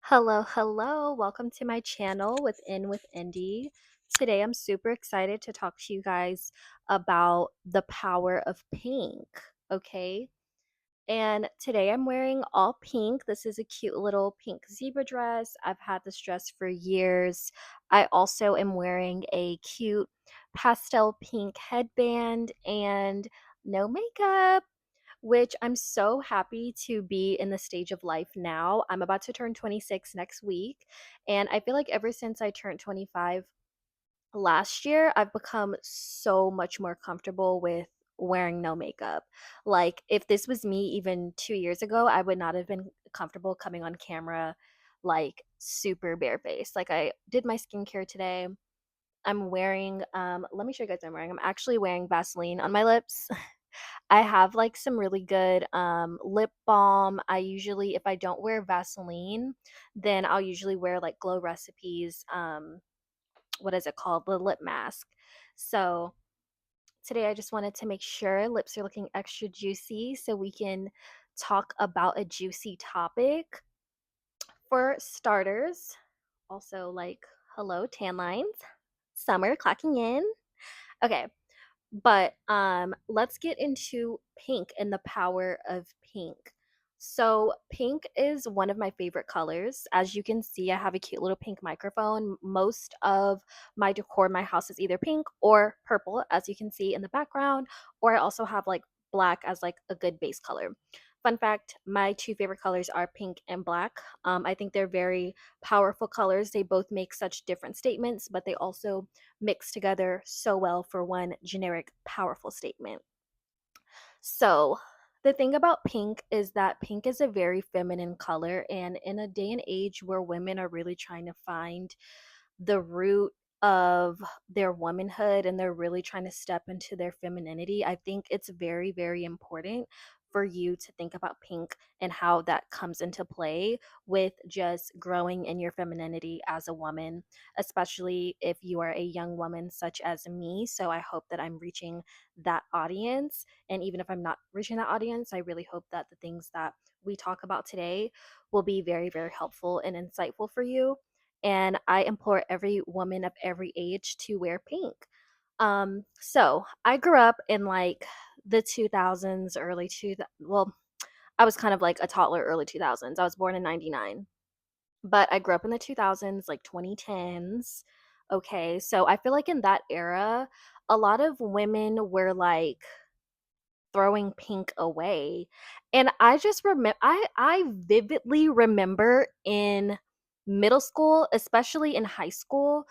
Hello, hello. Welcome to my channel with Indy. Today I'm super excited to talk to you guys about the power of pink, okay? And today I'm wearing all pink. This is a cute little pink zebra dress. I've had this dress for years. I also am wearing a cute pastel pink headband and no makeup, which I'm so happy to be in the stage of life now. I'm about to turn 26 next week, and I feel like ever since I turned 25 last year, I've become so much more comfortable with wearing no makeup. Like, if this was me even 2 years ago, I would not have been comfortable coming on camera like super barefaced. Like, I did my skincare today. I'm wearing, let me show you guys what I'm wearing. I'm actually wearing Vaseline on my lips. I have like some really good lip balm. I usually, if I don't wear Vaseline, then I'll usually wear like Glow Recipes. What is it called? The lip mask. So today I just wanted to make sure lips are looking extra juicy so we can talk about a juicy topic. For starters, also like, hello, tan lines. Summer clocking in. Okay, but let's get into pink and the power of pink. So, pink is one of my favorite colors. As you can see, I have a cute little pink microphone. Most of my decor in my house is either pink or purple, as you can see in the background, or I also have like black as like a good base color. Fun fact, my two favorite colors are pink and black. I think they're very powerful colors. They both make such different statements, but they also mix together so well for one generic, powerful statement. So, the thing about pink is that pink is a very feminine color, and in a day and age where women are really trying to find the root of their womanhood and they're really trying to step into their femininity, I think it's very, very important for you to think about pink and how that comes into play with just growing in your femininity as a woman, especially if you are a young woman such as me. So I hope that I'm reaching that audience. And even if I'm not reaching that audience, I really hope that the things that we talk about today will be very, very helpful and insightful for you. And I implore every woman of every age to wear pink. So I grew up in like the 2000s, early two. Well, I was kind of like a toddler early 2000s. I was born in 99, but I grew up in the 2000s, like 2010s. Okay, so I feel like in that era, a lot of women were like throwing pink away. And I just remember I vividly remember in middle school, especially in high school,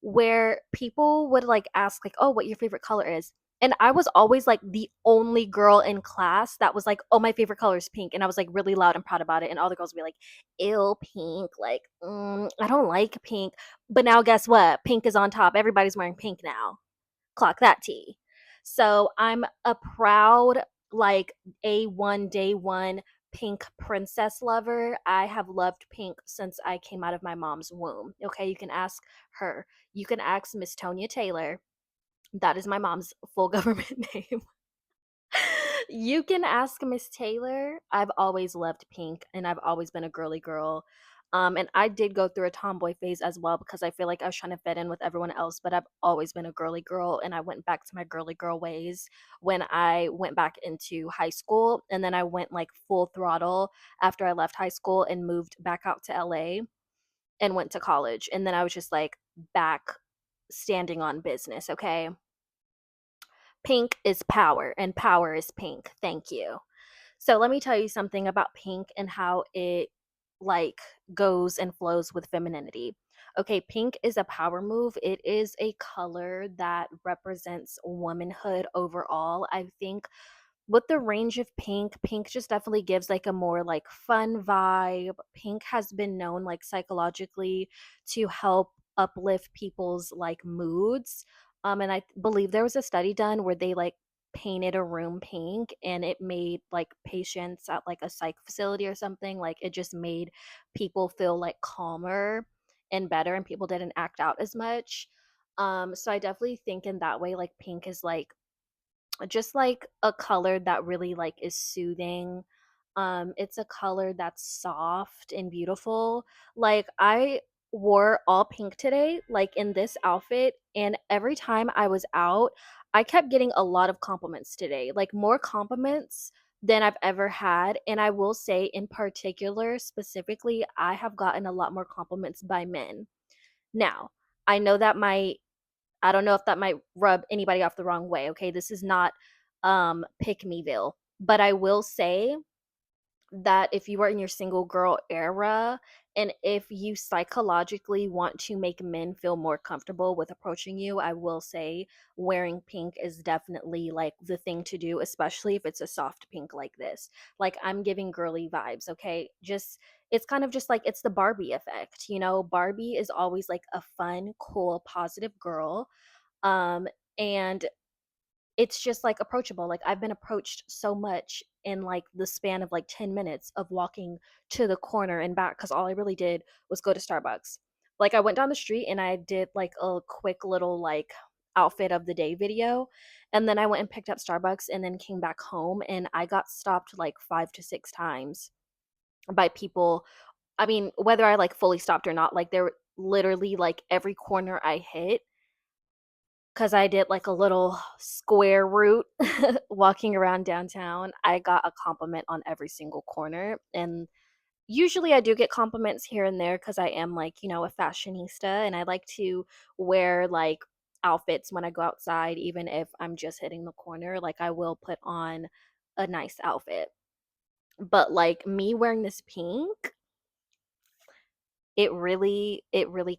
where people would like ask like, "Oh, what your favorite color is?" And I was always like the only girl in class that was like, "Oh, my favorite color is pink." And I was like really loud and proud about it. And all the girls would be like, "Ew, pink. Like, I don't like pink." But now guess what? Pink is on top. Everybody's wearing pink now. Clock that T. So I'm a proud, like, A1 day one pink princess lover. I have loved pink since I came out of my mom's womb. Okay, you can ask her. You can ask Miss Tonya Taylor. That is my mom's full government name. You can ask Miss Taylor. I've always loved pink and I've always been a girly girl. And I did go through a tomboy phase as well because I feel like I was trying to fit in with everyone else, but I've always been a girly girl and I went back to my girly girl ways when I went back into high school. And then I went like full throttle after I left high school and moved back out to LA and went to college. And then I was just like back standing on business, okay? Pink is power and power is pink. Thank you. So let me tell you something about pink and how it like goes and flows with femininity. Okay, pink is a power move. It is a color that represents womanhood overall. I think with the range of pink, pink just definitely gives like a more like fun vibe. Pink has been known like psychologically to help uplift people's like moods. And I believe there was a study done where they like painted a room pink and it made like patients at like a psych facility or something, like it just made people feel like calmer and better and people didn't act out as much. So I definitely think in that way like pink is like just like a color that really like is soothing. It's a color that's soft and beautiful. Like I wore all pink today, like in this outfit, and every time I was out, I kept getting a lot of compliments today. Like more compliments than I've ever had. And I will say in particular, specifically, I have gotten a lot more compliments by men. Now, I know that might I don't know if that might rub anybody off the wrong way, okay? This is not pick meville, but I will say that if you are in your single girl era and if you psychologically want to make men feel more comfortable with approaching you, I will say wearing pink is definitely like the thing to do, especially if it's a soft pink like this. Like I'm giving girly vibes, okay? Just it's kind of just like it's the Barbie effect, you know? Barbie is always like a fun, cool, positive girl. Um and it's just like approachable. Like I've been approached so much in like the span of like 10 minutes of walking to the corner and back because all I really did was go to Starbucks. Like I went down the street and I did like a quick little like outfit of the day video. And then I went and picked up Starbucks and then came back home and I got stopped like 5 to 6 times by people. I mean, whether I like fully stopped or not, like there were literally like every corner I hit, because I did like a little square route walking around downtown. I got a compliment on every single corner. And usually I do get compliments here and there because I am like, you know, a fashionista and I like to wear like outfits when I go outside, even if I'm just hitting the corner. Like I will put on a nice outfit. But like me wearing this pink, it really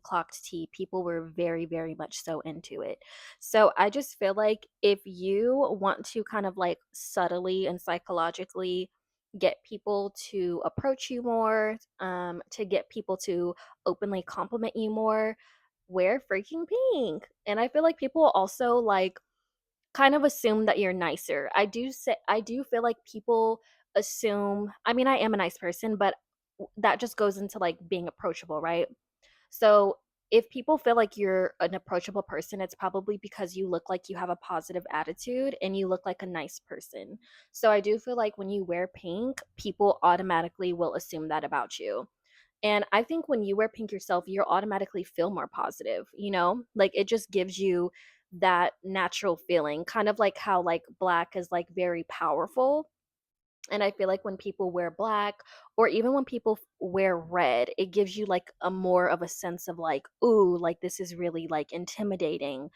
clocked tea. People were very, very much so into it. So I just feel like if you want to kind of like subtly and psychologically get people to approach you more, to get people to openly compliment you more, wear freaking pink. And I feel like people also like kind of assume that you're nicer. I do feel like people assume, I mean, I am a nice person, but that just goes into like being approachable, right? So if people feel like you're an approachable person, it's probably because you look like you have a positive attitude and you look like a nice person. So I do feel like when you wear pink, people automatically will assume that about you. And I think when you wear pink yourself, you automatically feel more positive, you know? Like it just gives you that natural feeling, kind of like how like black is like very powerful. And I feel like when people wear black or even when people wear red, it gives you like a more of a sense of like, ooh, like this is really like intimidating,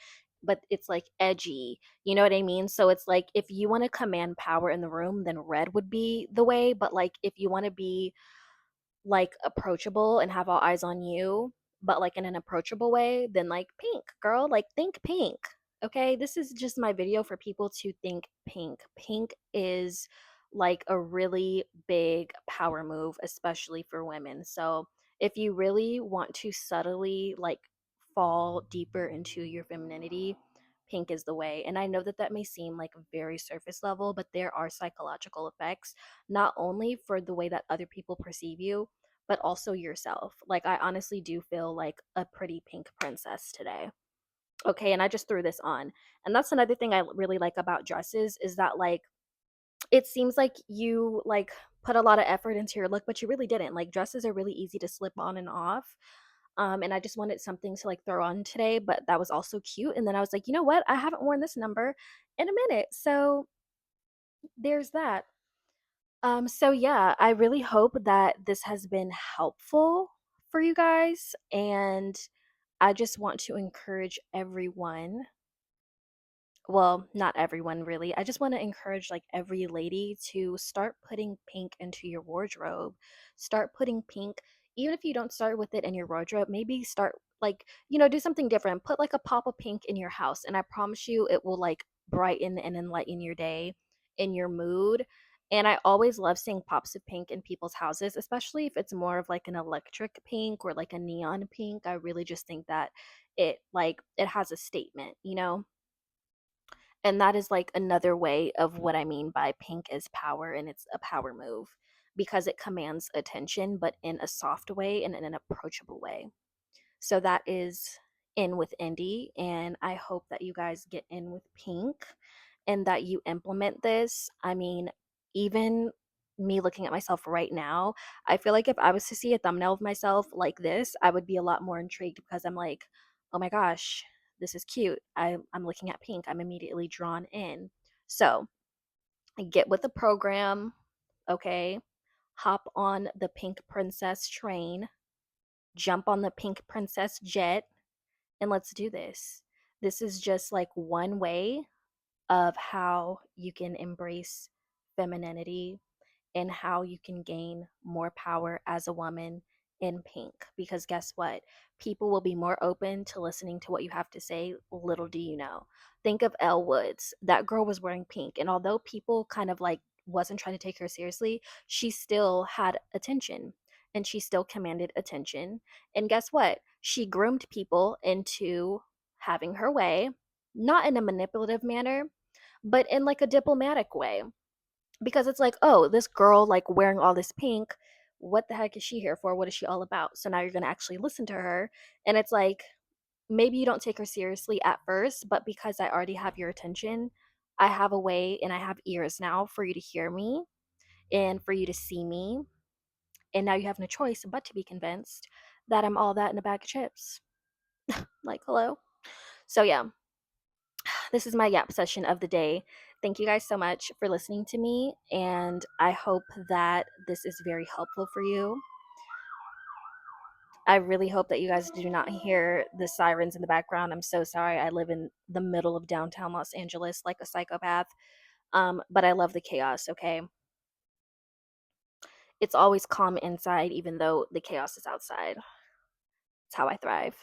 but it's like edgy. You know what I mean? So it's like if you want to command power in the room, then red would be the way. But like if you want to be like approachable and have all eyes on you, but like in an approachable way, then like pink, girl, like think pink. Okay, this is just my video for people to think pink. Pink is like a really big power move, especially for women. So if you really want to subtly like fall deeper into your femininity, pink is the way. And I know that that may seem like very surface level, but there are psychological effects, not only for the way that other people perceive you, but also yourself. Like, I honestly do feel like a pretty pink princess today. Okay, and I just threw this on. And that's another thing I really like about dresses is that, like, it seems like you like put a lot of effort into your look, but you really didn't. Like, dresses are really easy to slip on and off. And I just wanted something to like throw on today, but that was also cute. And then I was like, you know what? I haven't worn this number in a minute. So there's that. So yeah, I really hope that this has been helpful for you guys. And I just want to encourage everyone, well, not everyone really. I just want to encourage like every lady to start putting pink into your wardrobe. Start putting pink, even if you don't start with it in your wardrobe, maybe start like, you know, do something different. Put like a pop of pink in your house, and I promise you it will like brighten and enlighten your day, in your mood. And I always love seeing pops of pink in people's houses, especially if it's more of like an electric pink or like a neon pink. I really just think that it has a statement, you know? And that is like another way of what I mean by pink is power, and it's a power move because it commands attention, but in a soft way and in an approachable way. So that is in with Indy, and I hope that you guys get in with pink and that you implement this. I mean, even me looking at myself right now, I feel like if I was to see a thumbnail of myself like this, I would be a lot more intrigued because I'm like, oh my gosh, this is cute. I'm looking at pink. I'm immediately drawn in. So get with the program, okay? Hop on the pink princess train, jump on the pink princess jet, and let's do this. This is just like one way of how you can embrace femininity and how you can gain more power as a woman in pink. Because guess what? People will be more open to listening to what you have to say. Little do you know. Think of Elle Woods. That girl was wearing pink. And although people kind of like wasn't trying to take her seriously, she still had attention and she still commanded attention. And guess what? She groomed people into having her way, not in a manipulative manner, but in like a diplomatic way, because it's like, oh, this girl like wearing all this pink, what the heck is she here for? What is she all about? So now you're going to actually listen to her. And it's like, maybe you don't take her seriously at first, but because I already have your attention, I have a way and I have ears now for you to hear me and for you to see me. And now you have no choice but to be convinced that I'm all that in a bag of chips. Like, hello. So yeah, this is my yap session of the day. Thank you guys so much for listening to me, and I hope that this is very helpful for you. I really hope that you guys do not hear the sirens in the background. I'm so sorry. I live in the middle of downtown Los Angeles like a psychopath. But I love the chaos, okay? It's always calm inside, even though the chaos is outside. It's how I thrive.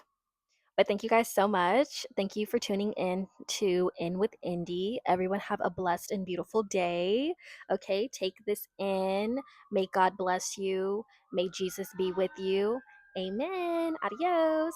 But thank you guys so much. Thank you for tuning in to In with Indy. Everyone have a blessed and beautiful day. Okay, take this in. May God bless you. May Jesus be with you. Amen. Adios.